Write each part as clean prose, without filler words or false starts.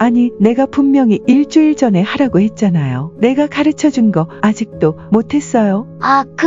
아니, 내가 분명히 일주일 전에 하라고 했잖아요. 내가 가르쳐 준 거 아직도 못했어요?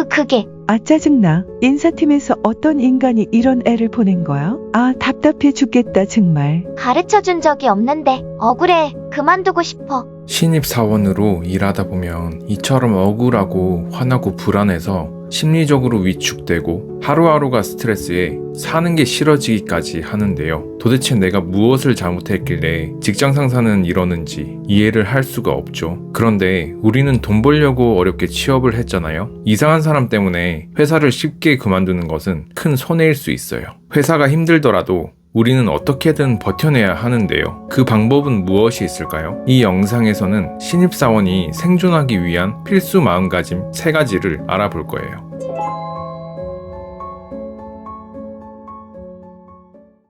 그게. 아, 짜증나. 인사팀에서 어떤 인간이 이런 애를 보낸 거야? 아, 답답해 죽겠다, 정말. 가르쳐 준 적이 없는데 억울해. 그만두고 싶어. 신입사원으로 일하다 보면 이처럼 억울하고 화나고 불안해서 심리적으로 위축되고 하루하루가 스트레스에 사는 게 싫어지기까지 하는데요. 도대체 내가 무엇을 잘못했길래 직장 상사는 이러는지 이해를 할 수가 없죠. 그런데 우리는 돈 벌려고 어렵게 취업을 했잖아요. 이상한 사람 때문에 회사를 쉽게 그만두는 것은 큰 손해일 수 있어요. 회사가 힘들더라도 우리는 어떻게든 버텨내야 하는데요. 그 방법은 무엇이 있을까요? 이 영상에서는 신입사원이 생존하기 위한 필수 마음가짐 3가지를 알아볼 거예요.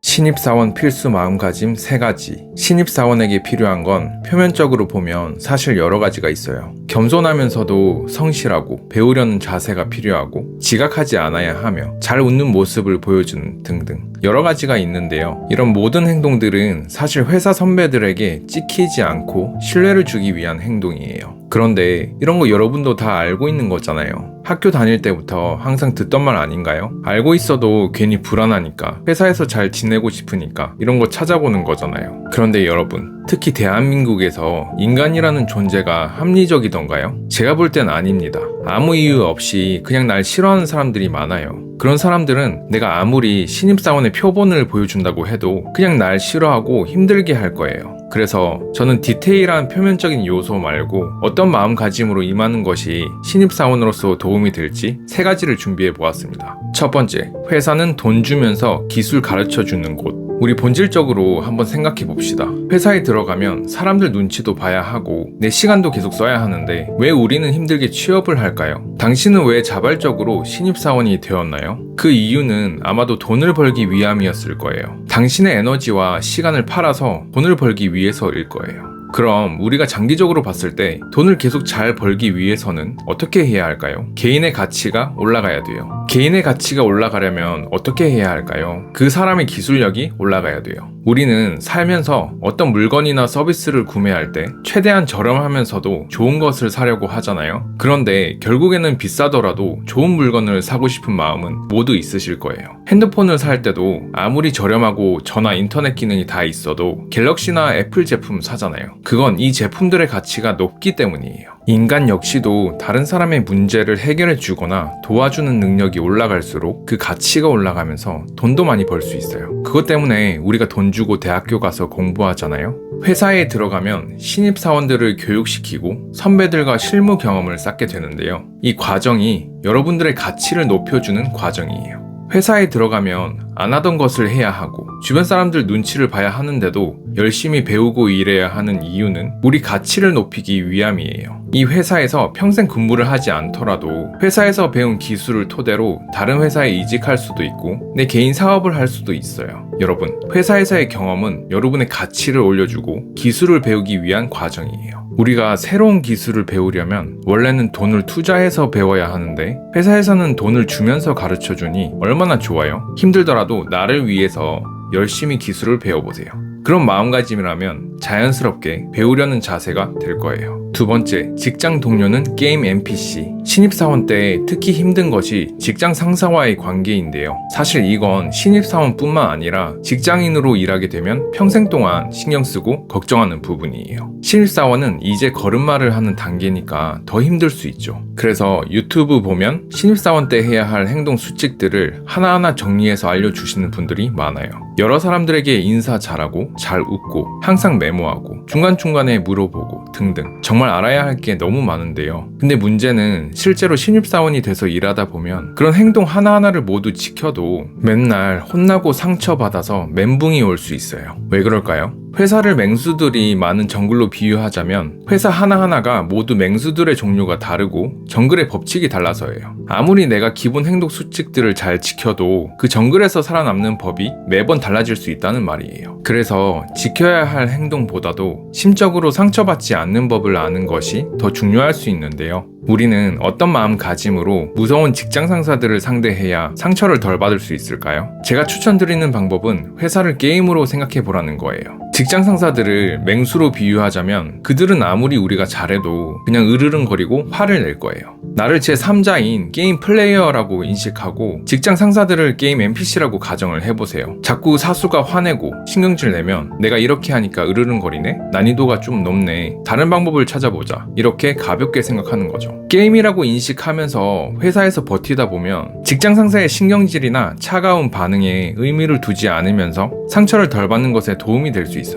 신입사원 필수 마음가짐 3가지. 신입사원에게 필요한 건 표면적으로 보면 사실 여러 가지가 있어요. 겸손하면서도 성실하고 배우려는 자세가 필요하고 지각하지 않아야 하며 잘 웃는 모습을 보여주는 등등 여러 가지가 있는데요. 이런 모든 행동들은 사실 회사 선배들에게 찍히지 않고 신뢰를 주기 위한 행동이에요. 그런데 이런 거 여러분도 다 알고 있는 거잖아요. 학교 다닐 때부터 항상 듣던 말 아닌가요? 알고 있어도 괜히 불안하니까, 회사에서 잘 지내고 싶으니까 이런 거 찾아보는 거잖아요. 그런데 여러분, 특히 대한민국에서 인간이라는 존재가 합리적이던가요? 제가 볼 땐 아닙니다. 아무 이유 없이 그냥 날 싫어하는 사람들이 많아요. 그런 사람들은 내가 아무리 신입사원의 표본을 보여준다고 해도 그냥 날 싫어하고 힘들게 할 거예요. 그래서 저는 디테일한 표면적인 요소 말고 어떤 마음가짐으로 임하는 것이 신입사원으로서 도움이 될지 3가지를 준비해 보았습니다. 첫 번째, 회사는 돈 주면서 기술 가르쳐 주는 곳. 우리 본질적으로 한번 생각해 봅시다. 회사에 들어가면 사람들 눈치도 봐야 하고 내 시간도 계속 써야 하는데 왜 우리는 힘들게 취업을 할까요? 당신은 왜 자발적으로 신입사원이 되었나요? 그 이유는 아마도 돈을 벌기 위함이었을 거예요. 당신의 에너지와 시간을 팔아서 돈을 벌기 위해서일 거예요. 그럼 우리가 장기적으로 봤을 때 돈을 계속 잘 벌기 위해서는 어떻게 해야 할까요? 개인의 가치가 올라가야 돼요. 개인의 가치가 올라가려면 어떻게 해야 할까요? 그 사람의 기술력이 올라가야 돼요. 우리는 살면서 어떤 물건이나 서비스를 구매할 때 최대한 저렴하면서도 좋은 것을 사려고 하잖아요. 그런데 결국에는 비싸더라도 좋은 물건을 사고 싶은 마음은 모두 있으실 거예요. 핸드폰을 살 때도 아무리 저렴하고 전화 인터넷 기능이 다 있어도 갤럭시나 애플 제품 사잖아요. 그건 이 제품들의 가치가 높기 때문이에요. 인간 역시도 다른 사람의 문제를 해결해 주거나 도와주는 능력이 올라갈수록 그 가치가 올라가면서 돈도 많이 벌 수 있어요. 그것 때문에 우리가 돈 주고 대학교 가서 공부하잖아요. 회사에 들어가면 신입사원들을 교육시키고 선배들과 실무 경험을 쌓게 되는데요. 이 과정이 여러분들의 가치를 높여주는 과정이에요. 회사에 들어가면 안 하던 것을 해야 하고 주변 사람들 눈치를 봐야 하는데도 열심히 배우고 일해야 하는 이유는 우리 가치를 높이기 위함이에요. 이 회사에서 평생 근무를 하지 않더라도 회사에서 배운 기술을 토대로 다른 회사에 이직할 수도 있고 내 개인 사업을 할 수도 있어요. 여러분, 회사에서의 경험은 여러분의 가치를 올려주고 기술을 배우기 위한 과정이에요. 우리가 새로운 기술을 배우려면 원래는 돈을 투자해서 배워야 하는데 회사에서는 돈을 주면서 가르쳐주니 얼마나 좋아요? 힘들더라도 나를 위해서 열심히 기술을 배워보세요. 그런 마음가짐이라면 자연스럽게 배우려는 자세가 될 거예요. 두 번째, 직장 동료는 게임 NPC. 신입사원 때 특히 힘든 것이 직장 상사와의 관계인데요. 사실 이건 신입사원뿐만 아니라 직장인으로 일하게 되면 평생 동안 신경 쓰고 걱정하는 부분이에요. 신입사원은 이제 걸음마를 하는 단계니까 더 힘들 수 있죠. 그래서 유튜브 보면 신입사원 때 해야 할 행동 수칙들을 하나하나 정리해서 알려주시는 분들이 많아요. 여러 사람들에게 인사 잘하고 잘 웃고 항상 메모하고 중간중간에 물어보고 등등 정말 알아야 할 게 너무 많은데요. 근데 문제는 실제로 신입사원이 돼서 일하다 보면 그런 행동 하나하나를 모두 지켜도 맨날 혼나고 상처받아서 멘붕이 올 수 있어요. 왜 그럴까요? 회사를 맹수들이 많은 정글로 비유하자면 회사 하나하나가 모두 맹수들의 종류가 다르고 정글의 법칙이 달라서예요. 아무리 내가 기본 행동 수칙들을 잘 지켜도 그 정글에서 살아남는 법이 매번 달라질 수 있다는 말이에요. 그래서 지켜야 할 행동보다도 심적으로 상처받지 않는 법을 아는 것이 더 중요할 수 있는데요. 우리는 어떤 마음가짐으로 무서운 직장 상사들을 상대해야 상처를 덜 받을 수 있을까요? 제가 추천드리는 방법은 회사를 게임으로 생각해 보라는 거예요. 직장 상사들을 맹수로 비유하자면 그들은 아무리 우리가 잘해도 그냥 으르렁거리고 화를 낼 거예요. 나를 제3자인 게임 플레이어라고 인식하고 직장 상사들을 게임 NPC라고 가정을 해보세요. 자꾸 사수가 화내고 신경질 내면 내가 이렇게 하니까 으르렁거리네? 난이도가 좀 높네. 다른 방법을 찾아보자. 이렇게 가볍게 생각하는 거죠. 게임이라고 인식하면서 회사에서 버티다 보면 직장 상사의 신경질이나 차가운 반응에 의미를 두지 않으면서 상처를 덜 받는 것에 도움이 될 수 있어요.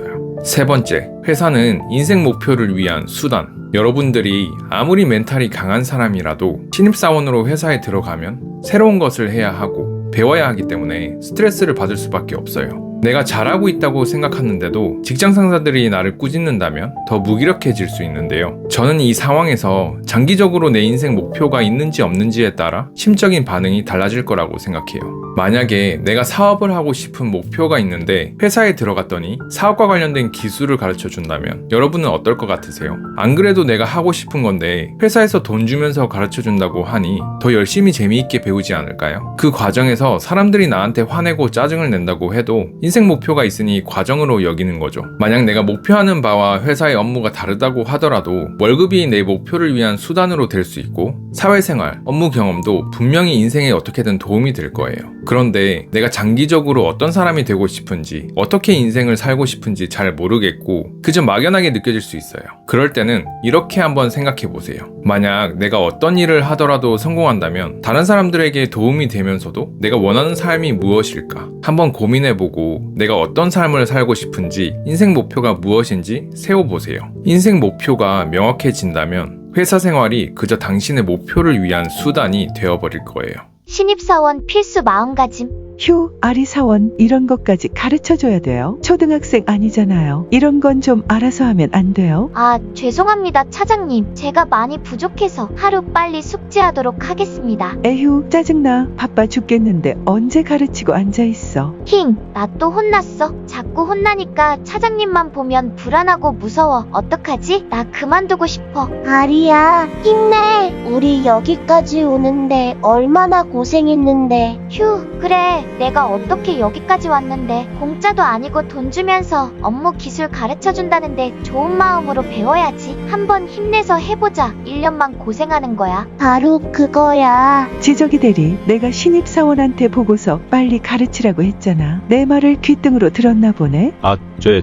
세 번째, 회사는 인생 목표를 위한 수단. 여러분들이 아무리 멘탈이 강한 사람이라도 신입사원으로 회사에 들어가면 새로운 것을 해야 하고 배워야 하기 때문에 스트레스를 받을 수밖에 없어요. 내가 잘하고 있다고 생각하는데도 직장 상사들이 나를 꾸짖는다면 더 무기력해질 수 있는데요. 저는 이 상황에서 장기적으로 내 인생 목표가 있는지 없는지에 따라 심적인 반응이 달라질 거라고 생각해요. 만약에 내가 사업을 하고 싶은 목표가 있는데 회사에 들어갔더니 사업과 관련된 기술을 가르쳐 준다면 여러분은 어떨 것 같으세요? 안 그래도 내가 하고 싶은 건데 회사에서 돈 주면서 가르쳐 준다고 하니 더 열심히 재미있게 배우지 않을까요? 그 과정에서 사람들이 나한테 화내고 짜증을 낸다고 해도 인생 목표가 있으니 과정으로 여기는 거죠. 만약 내가 목표하는 바와 회사의 업무가 다르다고 하더라도 월급이 내 목표를 위한 수단으로 될 수 있고 사회생활, 업무 경험도 분명히 인생에 어떻게든 도움이 될 거예요. 그런데 내가 장기적으로 어떤 사람이 되고 싶은지, 어떻게 인생을 살고 싶은지 잘 모르겠고 그저 막연하게 느껴질 수 있어요. 그럴 때는 이렇게 한번 생각해 보세요. 만약 내가 어떤 일을 하더라도 성공한다면 다른 사람들에게 도움이 되면서도 내가 원하는 삶이 무엇일까? 한번 고민해보고 내가 어떤 삶을 살고 싶은지, 인생 목표가 무엇인지 세워보세요. 인생 목표가 명확해진다면 회사 생활이 그저 당신의 목표를 위한 수단이 되어버릴 거예요. 신입사원 필수 마음가짐. 휴, 아리사원 이런 것까지 가르쳐줘야 돼요? 초등학생 아니잖아요. 이런 건 좀 알아서 하면 안 돼요? 아, 죄송합니다, 차장님. 제가 많이 부족해서 하루 빨리 숙지하도록 하겠습니다. 에휴, 짜증나. 바빠 죽겠는데 언제 가르치고 앉아있어. 힝, 나 또 혼났어. 자꾸 혼나니까 차장님만 보면 불안하고 무서워. 어떡하지? 나 그만두고 싶어. 아리야, 힘내. 우리 여기까지 오는데 얼마나 고생했는데. 휴, 그래. 내가 어떻게 여기까지 왔는데 공짜도 아니고 돈 주면서 업무 기술 가르쳐준다는데 좋은 마음으로 배워야지. 한번 힘내서 해보자. 1년만 고생하는 거야. 바로 그거야. 지적이 대리, 내가 신입사원한테 보고서 빨리 가르치라고 했잖아. 내 말을 귓등으로 들었나 보네?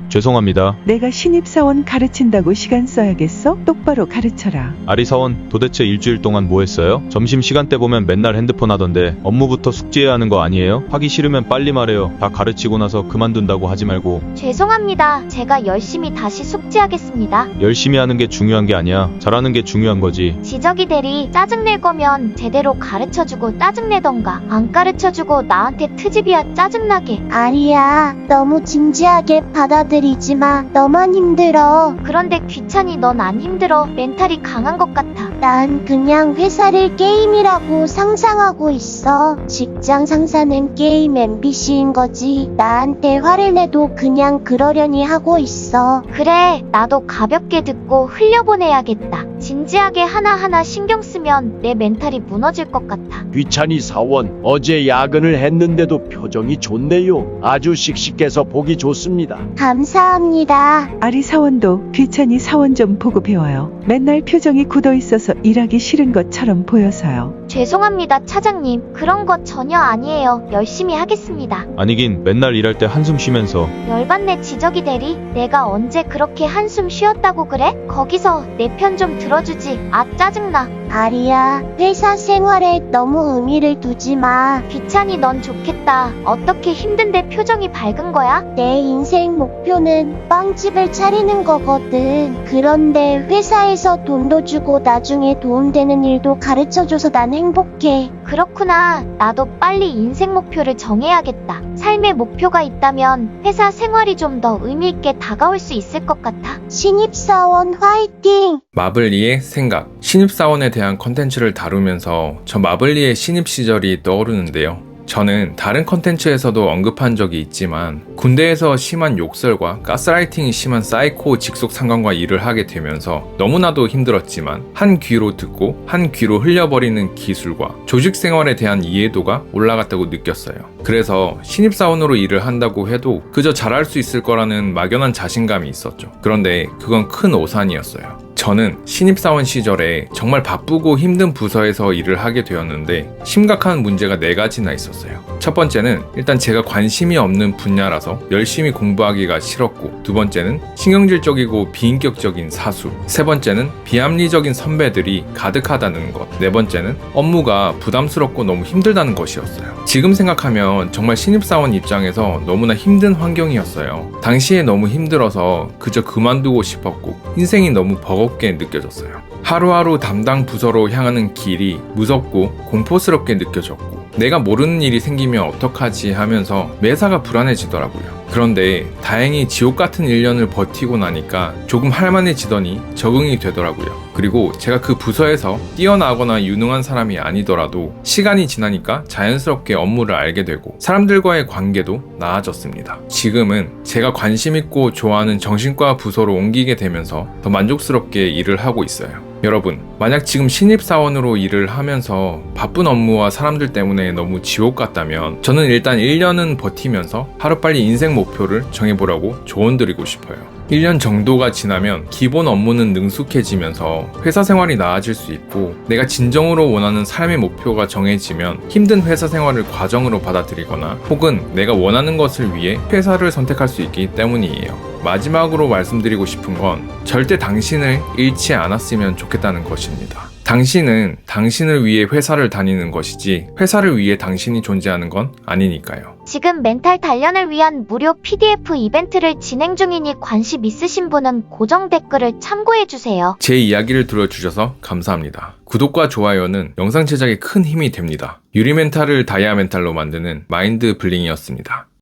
죄송합니다. 내가 신입사원 가르친다고 시간 써야겠어? 똑바로 가르쳐라. 아리사원, 도대체 일주일 동안 뭐 했어요? 점심시간 때 보면 맨날 핸드폰 하던데 업무부터 숙지해야 하는 거 아니에요? 하기 싫으면 빨리 말해요. 다 가르치고 나서 그만둔다고 하지 말고. 죄송합니다. 제가 열심히 다시 숙지하겠습니다. 열심히 하는 게 중요한 게 아니야. 잘하는 게 중요한 거지. 지적이 대리, 짜증낼 거면 제대로 가르쳐주고 짜증내던가, 안 가르쳐주고 나한테 트집이야 짜증나게. 아리야, 너무 진지하게 받아들이지 마. 너만 힘들어. 그런데 귀찮이 넌 안 힘들어. 멘탈이 강한 것 같아. 난 그냥 회사를 게임이라고 상상하고 있어. 직장 상사는 게임 NPC인 거지. 나한테 화를 내도 그냥 그러려니 하고 있어. 그래, 나도 가볍게 듣고 흘려보내야겠다. 진지하게 하나하나 신경 쓰면 내 멘탈이 무너질 것 같아. 귀찬이 사원, 어제 야근을 했는데도 표정이 좋네요. 아주 씩씩해서 보기 좋습니다. 감사합니다. 아리사원도 귀찮이 사원 좀 보고 배워요. 맨날 표정이 굳어있어서 일하기 싫은 것처럼 보여서요. 죄송합니다, 차장님. 그런 것 전혀 아니에요. 열심히 하겠습니다. 아니긴 맨날 일할 때 한숨 쉬면서. 열받네, 지적이 대리. 내가 언제 그렇게 한숨 쉬었다고 그래? 거기서 내 편 좀 들어주지. 아, 짜증나. 아리야, 회사 생활에 너무 의미를 두지 마. 귀찮이 넌 좋겠다. 어떻게 힘든데 표정이 밝은 거야? 내 인생 목표는 빵집을 차리는 거거든. 그런데 회사에서 돈도 주고 나중에 도움되는 일도 가르쳐줘서 난 행복해. 그렇구나. 나도 빨리 인생 목표를 정해야겠다. 삶의 목표가 있다면 회사 생활이 좀 더 의미있게 다가올 수 있을 것 같아. 신입사원 화이팅! 마블리의 생각. 신입사원에 대한 컨텐츠를 다루면서 저 마블리의 신입 시절이 떠오르는데요. 저는 다른 컨텐츠에서도 언급한 적이 있지만 군대에서 심한 욕설과 가스라이팅이 심한 사이코 직속 상관과 일을 하게 되면서 너무나도 힘들었지만 한 귀로 듣고 한 귀로 흘려버리는 기술과 조직 생활에 대한 이해도가 올라갔다고 느꼈어요. 그래서 신입사원으로 일을 한다고 해도 그저 잘할 수 있을 거라는 막연한 자신감이 있었죠. 그런데 그건 큰 오산이었어요. 저는 신입사원 시절에 정말 바쁘고 힘든 부서에서 일을 하게 되었는데 심각한 문제가 4가지나 있었어요. 첫 번째는 일단 제가 관심이 없는 분야라서 열심히 공부하기가 싫었고, 두 번째는 신경질적이고 비인격적인 사수, 세 번째는 비합리적인 선배들이 가득하다는 것, 네 번째는 업무가 부담스럽고 너무 힘들다는 것이었어요. 지금 생각하면 정말 신입사원 입장에서 너무나 힘든 환경이었어요. 당시에 너무 힘들어서 그저 그만두고 싶었고 인생이 너무 버겁게 느껴졌어요. 하루하루 담당 부서로 향하는 길이 무섭고 공포스럽게 느껴졌고, 내가 모르는 일이 생기면 어떡하지 하면서 매사가 불안해지더라고요. 그런데 다행히 지옥 같은 1년을 버티고 나니까 조금 할만해지더니 적응이 되더라고요. 그리고 제가 그 부서에서 뛰어나거나 유능한 사람이 아니더라도 시간이 지나니까 자연스럽게 업무를 알게 되고 사람들과의 관계도 나아졌습니다. 지금은 제가 관심 있고 좋아하는 정신과 부서로 옮기게 되면서 더 만족스럽게 일을 하고 있어요. 여러분, 만약 지금 신입사원으로 일을 하면서 바쁜 업무와 사람들 때문에 너무 지옥 같다면 저는 일단 1년은 버티면서 하루빨리 인생 목표를 정해보라고 조언드리고 싶어요. 1년 정도가 지나면 기본 업무는 능숙해지면서 회사 생활이 나아질 수 있고, 내가 진정으로 원하는 삶의 목표가 정해지면 힘든 회사 생활을 과정으로 받아들이거나 혹은 내가 원하는 것을 위해 회사를 선택할 수 있기 때문이에요. 마지막으로 말씀드리고 싶은 건 절대 당신을 잃지 않았으면 좋겠다는 것입니다. 당신은 당신을 위해 회사를 다니는 것이지 회사를 위해 당신이 존재하는 건 아니니까요. 지금 멘탈 단련을 위한 무료 PDF 이벤트를 진행 중이니 관심 있으신 분은 고정 댓글을 참고해주세요. 제 이야기를 들어주셔서 감사합니다. 구독과 좋아요는 영상 제작에 큰 힘이 됩니다. 유리 멘탈을 다이아 멘탈로 만드는 마인드 블링이었습니다.